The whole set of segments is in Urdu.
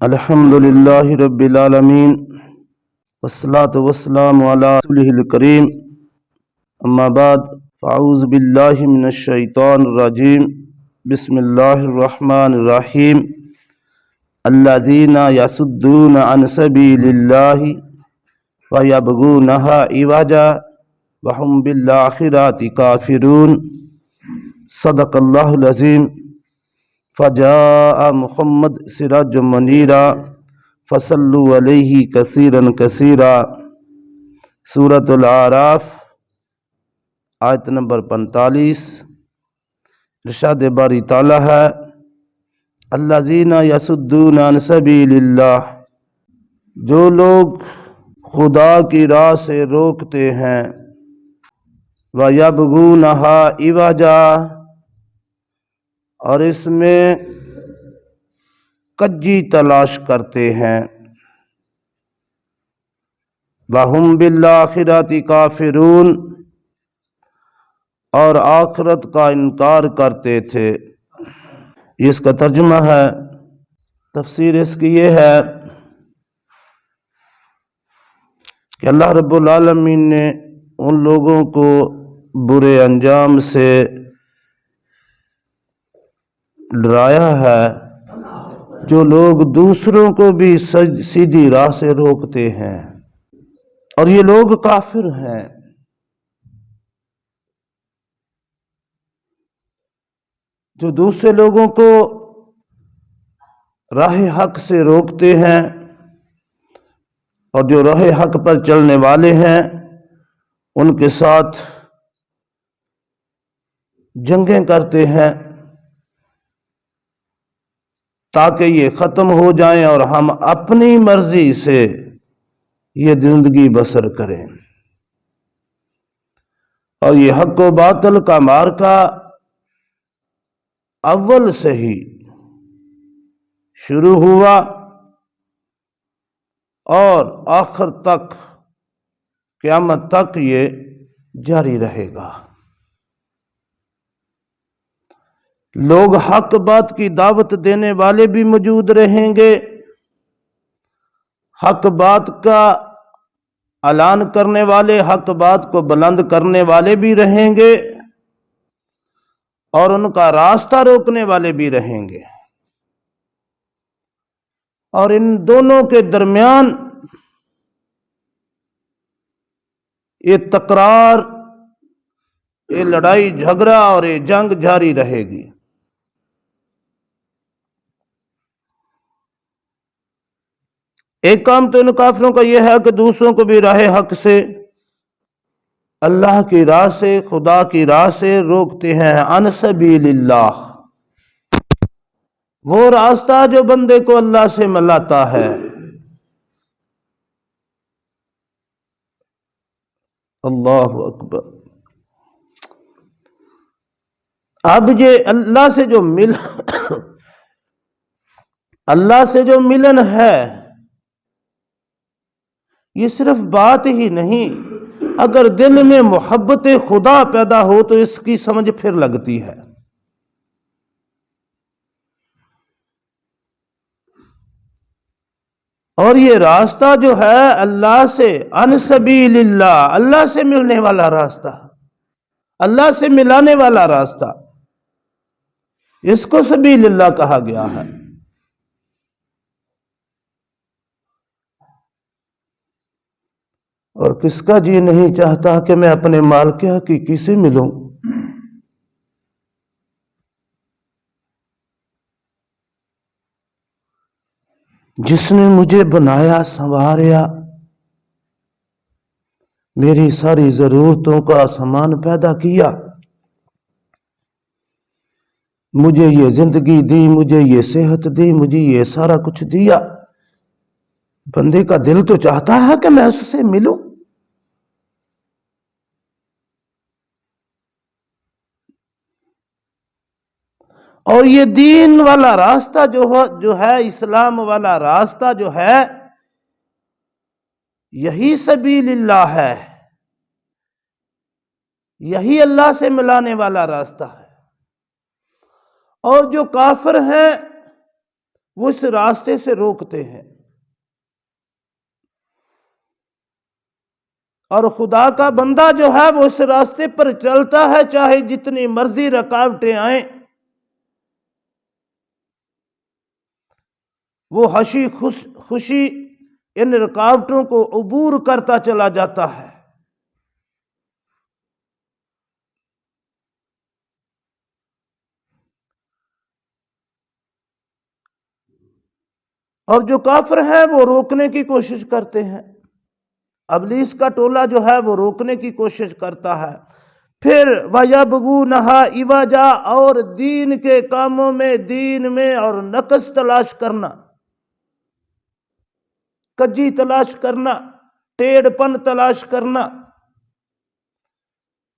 الحمد للہ رب العالمین والصلاة والسلام علی رسولہ الکریم اما بعد فاعوذ باللہ من الشیطان الرجیم بسم اللہ الرحمن الرحیم الذین یصدون عن سبیل اللہ ویبغونہا عوجا وہم بالآخرۃ کافرون صدق اللہ العظیم فجاء محمد سراج منیرا فصلوا علیہ کثیرا کثیرا۔ سورۃ الاعراف آیت نمبر 45۔ ارشاد باری تعالیٰ ہے الذین یصدون عن سبیل اللہ، جو لوگ خدا کی راہ سے روکتے ہیں، وَيَبْغُونَهَا عِوَجًا، اور اس میں کجی تلاش کرتے ہیں، وَهُمْ بِالْآخِرَةِ کافرون، اور آخرت کا انکار کرتے تھے۔ اس کا ترجمہ ہے، تفسیر اس کی یہ ہے کہ اللہ رب العالمین نے ان لوگوں کو برے انجام سے ڈرایا ہے جو لوگ دوسروں کو بھی سیدھی راہ سے روکتے ہیں، اور یہ لوگ کافر ہیں۔ جو دوسرے لوگوں کو راہ حق سے روکتے ہیں اور جو راہ حق پر چلنے والے ہیں ان کے ساتھ جنگیں کرتے ہیں تاکہ یہ ختم ہو جائیں اور ہم اپنی مرضی سے یہ زندگی بسر کریں۔ اور یہ حق و باطل کا معرکہ اول سے ہی شروع ہوا اور آخر تک، قیامت تک یہ جاری رہے گا۔ لوگ حق بات کی دعوت دینے والے بھی موجود رہیں گے، حق بات کا اعلان کرنے والے، حق بات کو بلند کرنے والے بھی رہیں گے، اور ان کا راستہ روکنے والے بھی رہیں گے، اور ان دونوں کے درمیان یہ تکرار، یہ لڑائی جھگڑا اور یہ جنگ جاری رہے گی۔ ایک کام تو ان کافروں کا یہ ہے کہ دوسروں کو بھی راہ حق سے، اللہ کی راہ سے، خدا کی راہ سے روکتے ہیں۔ عن سبیل اللہ، وہ راستہ جو بندے کو اللہ سے ملاتا ہے۔ اللہ اکبر۔ اب یہ اللہ سے جو ملن ہے، یہ صرف بات ہی نہیں، اگر دل میں محبت خدا پیدا ہو تو اس کی سمجھ پھر لگتی ہے۔ اور یہ راستہ جو ہے اللہ سے، عن سبیل اللہ، اللہ سے ملنے والا راستہ، اللہ سے ملانے والا راستہ، اس کو سبیل اللہ کہا گیا ہے۔ اور کس کا جی نہیں چاہتا کہ میں اپنے مالک حقیقی سے ملوں؟ جس نے مجھے بنایا، سنوارا، میری ساری ضرورتوں کا سامان پیدا کیا، مجھے یہ زندگی دی، مجھے یہ صحت دی، مجھے یہ سارا کچھ دیا، بندے کا دل تو چاہتا ہے کہ میں اس سے ملوں۔ اور یہ دین والا راستہ جو ہے، اسلام والا راستہ جو ہے، یہی سبیل اللہ ہے، یہی اللہ سے ملانے والا راستہ ہے۔ اور جو کافر ہیں وہ اس راستے سے روکتے ہیں، اور خدا کا بندہ جو ہے وہ اس راستے پر چلتا ہے، چاہے جتنی مرضی رکاوٹیں آئیں، وہ ہنسی خوشی ان رکاوٹوں کو عبور کرتا چلا جاتا ہے۔ اور جو کافر ہیں وہ روکنے کی کوشش کرتے ہیں، ابلیس کا ٹولہ جو ہے وہ روکنے کی کوشش کرتا ہے۔ پھر وَيَبْغُونَهَا عِوَجًا، اور دین کے کاموں میں، دین میں اور نقص تلاش کرنا، کجی تلاش کرنا، ٹیڑھ پن تلاش کرنا،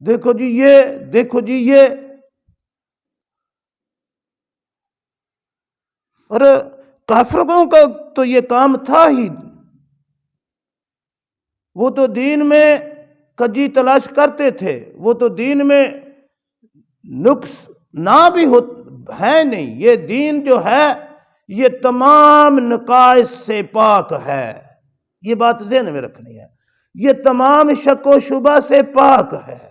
دیکھو جی یہ، دیکھو جی یہ۔ اور کافروں کا تو یہ کام تھا ہی، وہ تو دین میں کجی تلاش کرتے تھے، وہ تو دین میں نقص نہ بھی ہے نہیں، یہ دین جو ہے یہ تمام نقائص سے پاک ہے، یہ بات ذہن میں رکھنی ہے، یہ تمام شک و شبہ سے پاک ہے،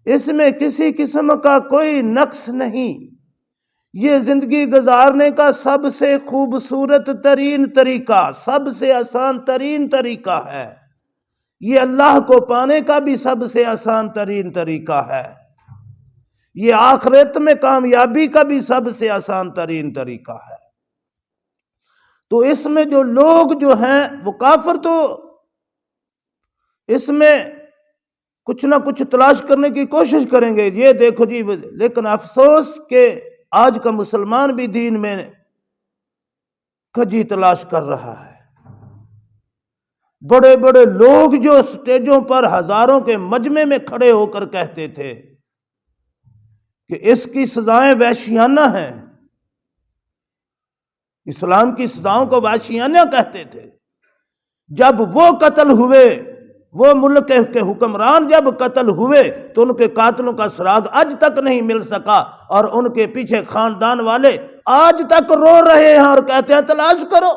اس میں کسی قسم کا کوئی نقص نہیں، یہ زندگی گزارنے کا سب سے خوبصورت ترین طریقہ، سب سے آسان ترین طریقہ ہے، یہ اللہ کو پانے کا بھی سب سے آسان ترین طریقہ ہے، یہ آخرت میں کامیابی کا بھی سب سے آسان ترین طریقہ ہے۔ تو اس میں جو لوگ جو ہیں وہ کافر تو اس میں کچھ نہ کچھ تلاش کرنے کی کوشش کریں گے، یہ دیکھو جی، لیکن افسوس کہ آج کا مسلمان بھی دین میں کجی تلاش کر رہا ہے۔ بڑے بڑے لوگ جو سٹیجوں پر ہزاروں کے مجمع میں کھڑے ہو کر کہتے تھے کہ اس کی سزائیں وحشیانہ ہیں، اسلام کی سزاؤں کو وحشیانہ کہتے تھے، جب وہ قتل ہوئے، وہ ملک کے حکمران جب قتل ہوئے تو ان کے قاتلوں کا سراغ آج تک نہیں مل سکا، اور ان کے پیچھے خاندان والے آج تک رو رہے ہیں اور کہتے ہیں تلاش کرو۔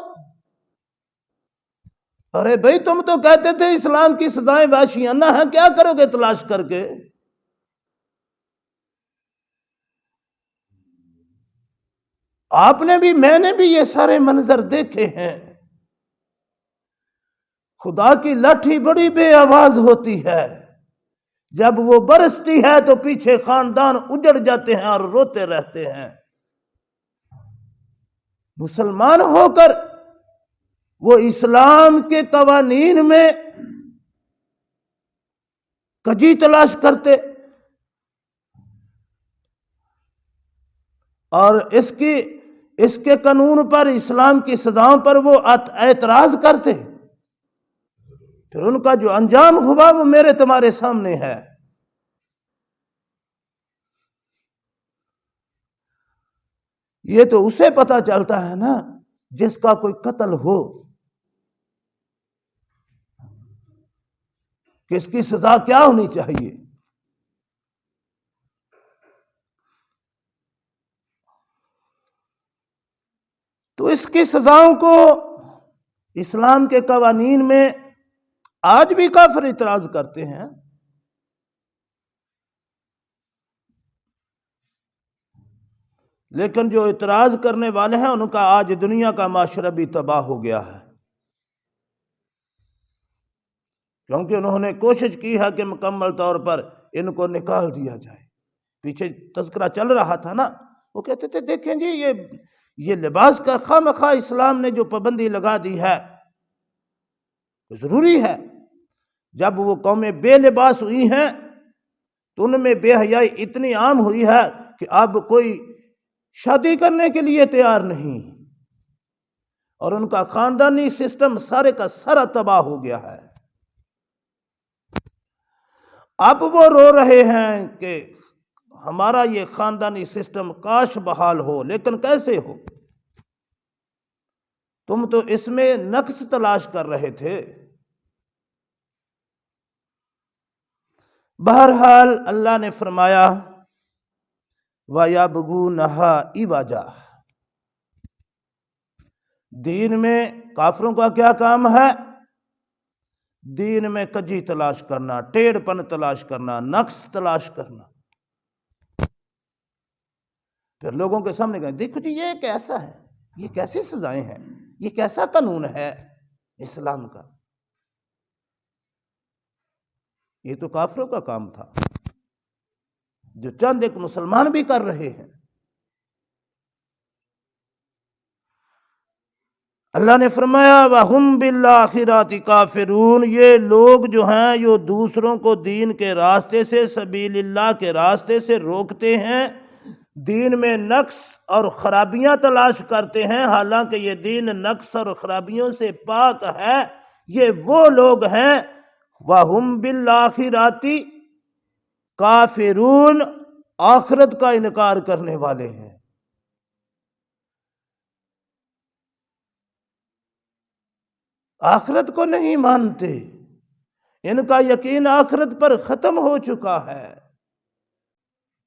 ارے بھائی تم تو کہتے تھے اسلام کی سزائیں وحشیانہ ہیں، کیا کرو گے تلاش کر کے؟ آپ نے بھی، میں نے بھی یہ سارے منظر دیکھے ہیں۔ خدا کی لاٹھی بڑی بے آواز ہوتی ہے، جب وہ برستی ہے تو پیچھے خاندان اجڑ جاتے ہیں اور روتے رہتے ہیں۔ مسلمان ہو کر وہ اسلام کے قوانین میں کجی تلاش کرتے اور اس کے قانون پر، اسلام کی سزاؤں پر وہ اعتراض کرتے، پھر ان کا جو انجام ہوا وہ میرے تمہارے سامنے ہے۔ یہ تو اسے پتا چلتا ہے نا جس کا کوئی قتل ہو کہ اس کی سزا کیا ہونی چاہیے۔ تو اس کی سزاؤں کو اسلام کے قوانین میں آج بھی کافر اعتراض کرتے ہیں، لیکن جو اعتراض کرنے والے ہیں ان کا آج دنیا کا معاشرہ بھی تباہ ہو گیا ہے، کیونکہ انہوں نے کوشش کی ہے کہ مکمل طور پر ان کو نکال دیا جائے۔ پیچھے تذکرہ چل رہا تھا نا، وہ کہتے تھے دیکھیں جی یہ لباس کا خواہ مخواہ اسلام نے جو پابندی لگا دی ہے ضروری ہے، جب وہ قومیں بے لباس ہوئی ہیں تو ان میں بے حیائی اتنی عام ہوئی ہے کہ اب کوئی شادی کرنے کے لیے تیار نہیں، اور ان کا خاندانی سسٹم سارے کا سارا تباہ ہو گیا ہے۔ اب وہ رو رہے ہیں کہ ہمارا یہ خاندانی سسٹم کاش بحال ہو، لیکن کیسے ہو؟ تم تو اس میں نقص تلاش کر رہے تھے۔ بہرحال اللہ نے فرمایا وَيَبْغُونَهَا عِوَجًا، دین میں کافروں کا کیا کام ہے؟ دین میں کجی تلاش کرنا، ٹیڑھ پن تلاش کرنا، نقص تلاش کرنا، پھر لوگوں کے سامنے کہیں دیکھو جی یہ کیسا ہے، یہ کیسی سزائیں ہیں، یہ کیسا قانون ہے اسلام کا۔ یہ تو کافروں کا کام تھا جو چند ایک مسلمان بھی کر رہے ہیں۔ اللہ نے فرمایا وَهُمْ بِالْآخِرَةِ كَافِرُونَ، یہ لوگ جو ہیں جو دوسروں کو دین کے راستے سے، سبیل اللہ کے راستے سے روکتے ہیں، دین میں نقص اور خرابیاں تلاش کرتے ہیں، حالانکہ یہ دین نقص اور خرابیوں سے پاک ہے، یہ وہ لوگ ہیں وَهُمْ بِالْآخِرَةِ كَافِرُونَ، آخرت کا انکار کرنے والے ہیں۔ آخرت کو نہیں مانتے، ان کا یقین آخرت پر ختم ہو چکا ہے۔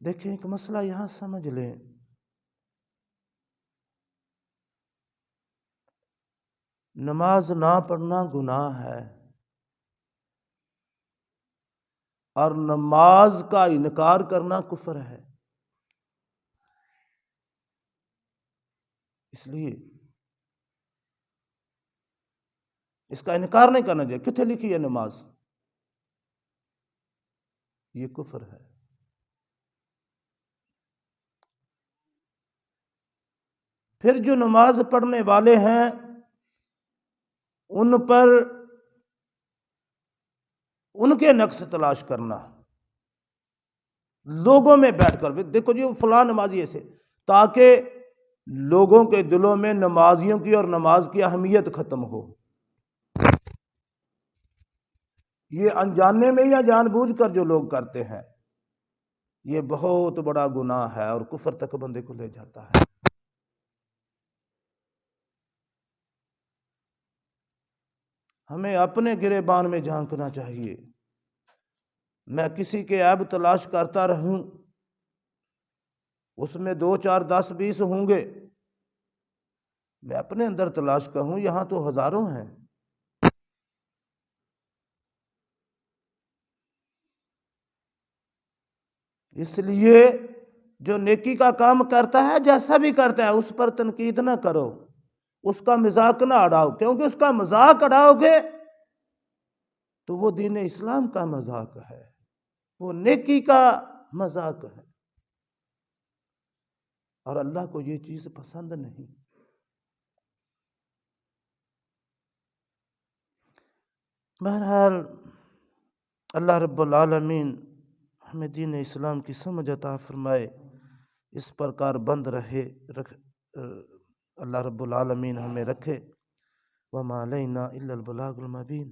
دیکھیں ایک مسئلہ یہاں سمجھ لیں، نماز نہ پڑھنا گناہ ہے، اور نماز کا انکار کرنا کفر ہے۔ اس لیے اس کا انکار نہیں کرنا چاہیے۔ کتنے لکھی ہے نماز؟ یہ کفر ہے۔ پھر جو نماز پڑھنے والے ہیں ان پر ان کے نقص تلاش کرنا، لوگوں میں بیٹھ کر دیکھو جی فلاں نمازی ایسے، تاکہ لوگوں کے دلوں میں نمازیوں کی اور نماز کی اہمیت ختم ہو۔ یہ انجانے میں یا جان بوجھ کر جو لوگ کرتے ہیں، یہ بہت بڑا گناہ ہے اور کفر تک بندے کو لے جاتا ہے۔ ہمیں اپنے گریبان میں جھانکنا چاہیے۔ میں کسی کے عیب تلاش کرتا رہوں، اس میں 2 4 10 20 ہوں گے، میں اپنے اندر تلاش کروں، یہاں تو ہزاروں ہیں۔ اس لیے جو نیکی کا کام کرتا ہے، جیسا بھی کرتا ہے، اس پر تنقید نہ کرو، اس کا مذاق نہ اڑاؤ، کیونکہ اس کا مذاق اڑاؤ گے تو وہ دین اسلام کا مذاق ہے، وہ نیکی کا مذاق ہے، اور اللہ کو یہ چیز پسند نہیں۔ بہرحال اللہ رب العالمین ہمیں دین اسلام کی سمجھ عطا فرمائے، اس پرکار بند رہے، اللہ رب العالمین ہمیں رکھے۔ وما علینا الا البلاغ المبین۔